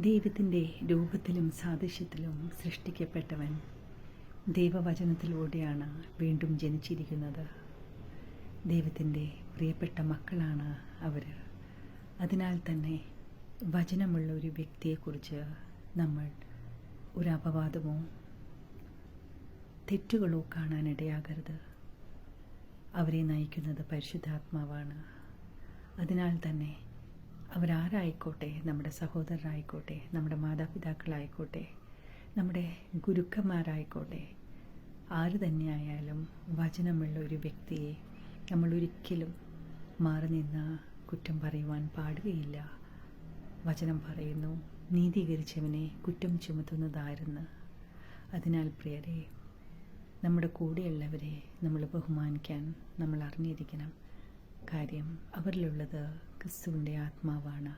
ദൈവത്തിൻ്റെ രൂപത്തിലും സാദൃശ്യത്തിലും സൃഷ്ടിക്കപ്പെട്ടവൻ ദൈവവചനത്തിലൂടെയാണ് വീണ്ടും ജനിച്ചിരിക്കുന്നത്. ദൈവത്തിൻ്റെ പ്രിയപ്പെട്ട മക്കളാണ് അവർ. അതിനാൽ തന്നെ വചനമുള്ള ഒരു വ്യക്തിയെക്കുറിച്ച് നമ്മൾ ഒരു അപവാദമോ തെറ്റുകളോ കാണാനിടയാകരുത്. അവരെ നയിക്കുന്നത് പരിശുദ്ധാത്മാവാണ്. അതിനാൽ തന്നെ അവരാരായിക്കോട്ടെ, നമ്മുടെ സഹോദരരായിക്കോട്ടെ, നമ്മുടെ മാതാപിതാക്കളായിക്കോട്ടെ, നമ്മുടെ ഗുരുക്കന്മാരായിക്കോട്ടെ, ആര് തന്നെയായാലും വചനമുള്ള ഒരു വ്യക്തിയെ നമ്മൾ ഒരിക്കലും മാറി നിന്ന് കുറ്റം പറയുവാൻ പാടുകയില്ല. വചനം പറയുന്നു, നീതീകരിച്ചവനെ കുറ്റം ചുമത്തുന്നതാരെന്ന്. അതിനാൽ പ്രിയരെ, നമ്മുടെ കൂടെയുള്ളവരെ നമ്മൾ ബഹുമാനിക്കാൻ നമ്മൾ അറിഞ്ഞിരിക്കണം. കാര്യം അവരിലുള്ളത് ക്രിസ്തുവിൻ്റെ ആത്മാവാണ്.